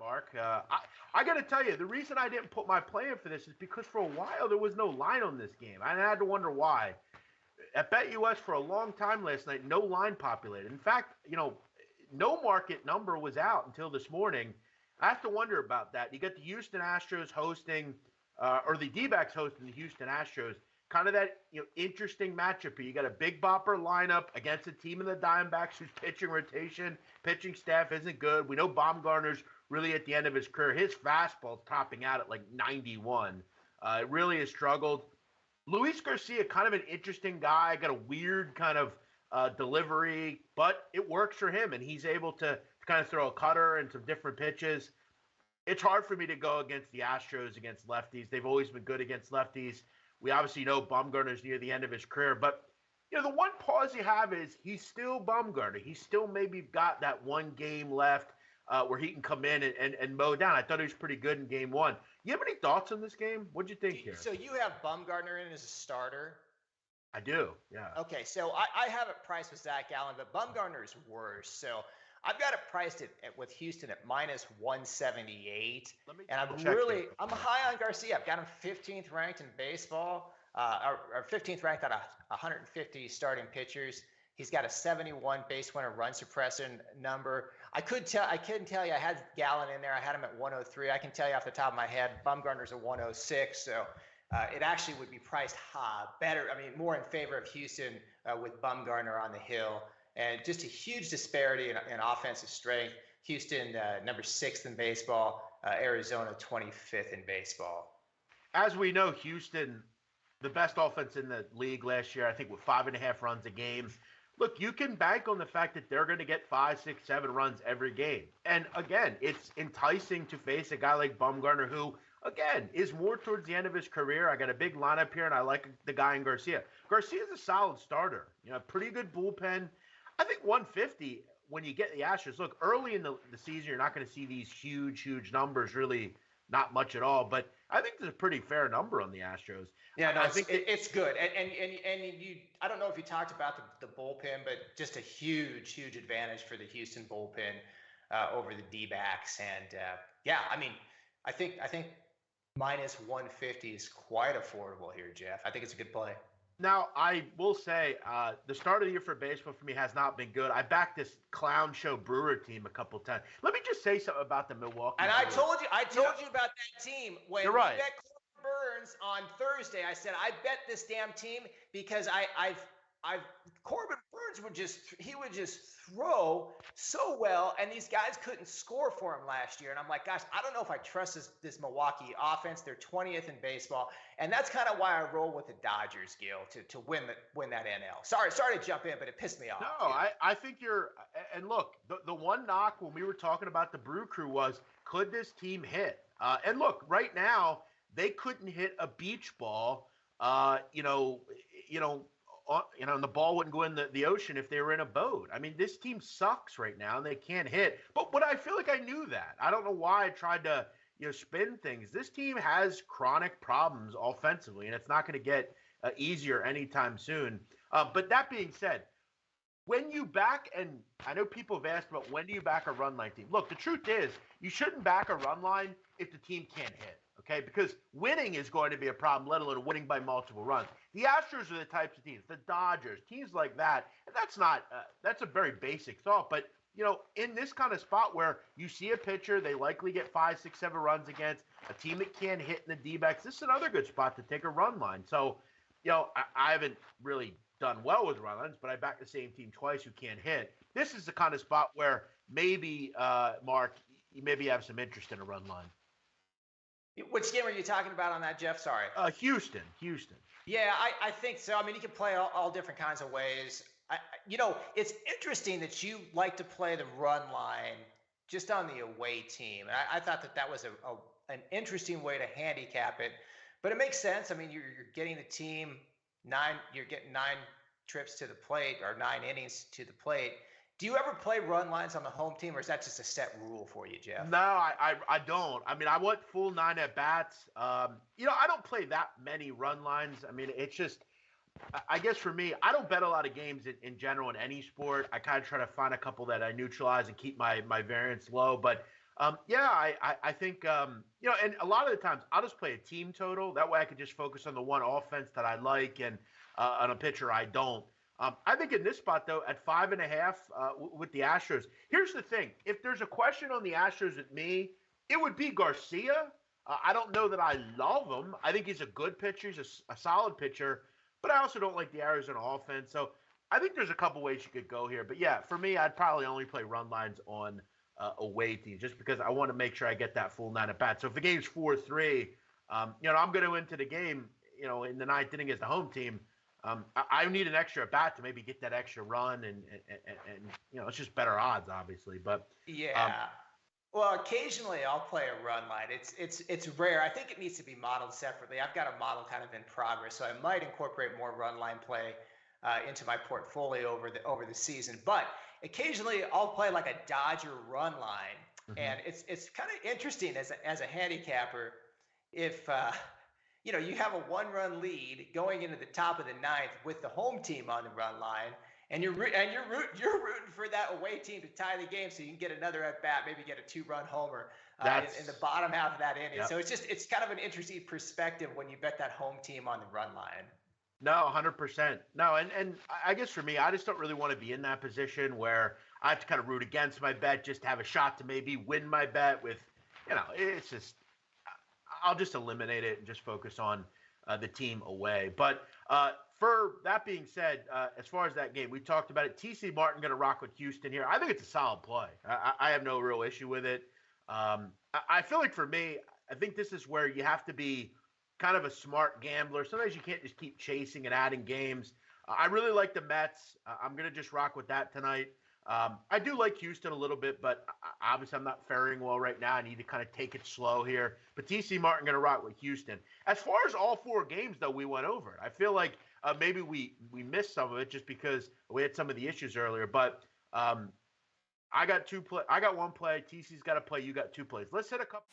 Mark. I got to tell you, the reason I didn't put my play in for this is because for a while there was no line on this game. I had to wonder why. At BetUS for a long time last night, no line populated. In fact, no market number was out until this morning. I have to wonder about that. You got the Houston Astros hosting, or the D-backs hosting the Houston Astros. Kind of that interesting matchup here. You got a big bopper lineup against a team in the Diamondbacks whose pitching rotation, pitching staff isn't good. We know Baumgartner's really at the end of his career. His fastball's topping out at like 91. It really has struggled. Luis Garcia, kind of an interesting guy, got a weird kind of delivery, but it works for him, and he's able to kind of throw a cutter and some different pitches. It's hard for me to go against the Astros against lefties. They've always been good against lefties. We obviously know Bumgarner's near the end of his career, but the one pause you have is he's still Bumgarner. He's still maybe got that one game left where he can come in and mow down. I thought he was pretty good in game one. You have any thoughts on this game? What'd you think here? So you have Bumgarner in as a starter? I do, yeah. Okay, so I have it priced with Zach Gallen, but Bumgarner is worse. So I've got it priced with Houston at minus 178. And I'm high on Garcia. I've got him 15th ranked in baseball, or 15th ranked out of 150 starting pitchers. He's got a 71 base winner run suppressor number. I couldn't tell you I had Gallen in there. I had him at 103. I can tell you off the top of my head, Bumgarner's at 106. So it actually would be priced better. I mean, more in favor of Houston with Bumgarner on the hill. And just a huge disparity in offensive strength. Houston, number 6th in baseball. Arizona, 25th in baseball. As we know, Houston, the best offense in the league last year, I think with 5.5 runs a game. Look, you can bank on the fact that they're going to get 5, 6, 7 runs every game. And again, it's enticing to face a guy like Bumgarner who, again, is more towards the end of his career. I got a big lineup here, and I like the guy in Garcia. Garcia's a solid starter. Pretty good bullpen. I think 150 when you get the Astros. Look, early in the season, you're not going to see these huge numbers, really not much at all. But I think there's a pretty fair number on the Astros. Yeah, no, I think it's good. And you, I don't know if you talked about the bullpen, but just a huge advantage for the Houston bullpen over the D-backs. And yeah, I mean, I think minus 150 is quite affordable here, Jeff. I think it's a good play. Now, I will say the start of the year for baseball for me has not been good. I backed this clown show Brewer team a couple times. Let me just say something about the Milwaukee. And I told you about that team when you're right. We bet Corbin Burns on Thursday. I said I bet this damn team because Corbin Burns would just throw so well, and these guys couldn't score for him last year. And I'm like, gosh, I don't know if I trust this Milwaukee offense. They're 20th in baseball, and that's kind of why I roll with the Dodgers, Gil, to win that NL. Sorry to jump in, but it pissed me off. No, I think you're. And look, the one knock when we were talking about the Brew Crew was, could this team hit? And look, right now they couldn't hit a beach ball. And the ball wouldn't go in the ocean if they were in a boat. I mean, this team sucks right now, and they can't hit. But I feel like I knew that. I don't know why I tried to spin things. This team has chronic problems offensively, and it's not going to get easier anytime soon. But that being said, when you back, and I know people have asked about when do you back a run line team. Look, the truth is you shouldn't back a run line if the team can't hit. Okay, because winning is going to be a problem, let alone winning by multiple runs. The Astros are the types of teams, the Dodgers, teams like that, and that's a very basic thought. But, in this kind of spot where you see a pitcher, they likely get 5, 6, 7 runs against a team that can't hit in the D-backs, this is another good spot to take a run line. So, I haven't really done well with run lines, but I backed the same team twice who can't hit. This is the kind of spot where maybe, Mark, you maybe have some interest in a run line. Which game are you talking about on that, Jeff? Sorry. Houston. Yeah, I think so. I mean, you can play all different kinds of ways. It's interesting that you like to play the run line just on the away team. And I thought that was an interesting way to handicap it. But it makes sense. I mean, you're getting the team you're getting 9 trips to the plate or 9 innings to the plate. Do you ever play run lines on the home team, or is that just a set rule for you, Jeff? No, I don't. I mean, I want full 9 at-bats. I don't play that many run lines. I mean, it's just – I guess for me, I don't bet a lot of games in general in any sport. I kind of try to find a couple that I neutralize and keep my variance low. But Yeah, I think, and a lot of the times I'll just play a team total. That way I can just focus on the one offense that I like and on a pitcher I don't. I think in this spot, though, at 5.5 with the Astros, here's the thing. If there's a question on the Astros with me, it would be Garcia. I don't know that I love him. I think he's a good pitcher. He's a solid pitcher. But I also don't like the Arizona offense. So I think there's a couple ways you could go here. But, yeah, for me, I'd probably only play run lines on away team just because I want to make sure I get that full 9 at bat. So if the game's 4-3, I'm going to into the game, in the ninth inning as the home team. I need an extra at bat to maybe get that extra run, and it's just better odds, obviously. But yeah, well, occasionally I'll play a run line. It's rare. I think it needs to be modeled separately. I've got a model kind of in progress, so I might incorporate more run line play into my portfolio over the season. But occasionally I'll play like a Dodger run line, and it's kind of interesting as a handicapper if. You have a 1-run lead going into the top of the ninth with the home team on the run line, and you're rooting for that away team to tie the game so you can get another at bat, maybe get a 2-run homer in the bottom half of that inning. Yep. So it's kind of an interesting perspective when you bet that home team on the run line. No, 100%. No, and I guess for me, I just don't really want to be in that position where I have to kind of root against my bet just to have a shot to maybe win my bet with, it's just. I'll just eliminate it and just focus on the team away. But for that being said, as far as that game, we talked about it. T.C. Martin going to rock with Houston here. I think it's a solid play. I have no real issue with it. I feel like for me, I think this is where you have to be kind of a smart gambler. Sometimes you can't just keep chasing and adding games. I really like the Mets. I'm going to just rock with that tonight. I do like Houston a little bit, but obviously I'm not faring well right now. I need to kind of take it slow here. But T.C. Martin going to rock with Houston. As far as all 4 games, though, we went over it. I feel like maybe we missed some of it just because we had some of the issues earlier. But I got 1 play. TC's got a play. You got 2 plays. Let's hit a couple.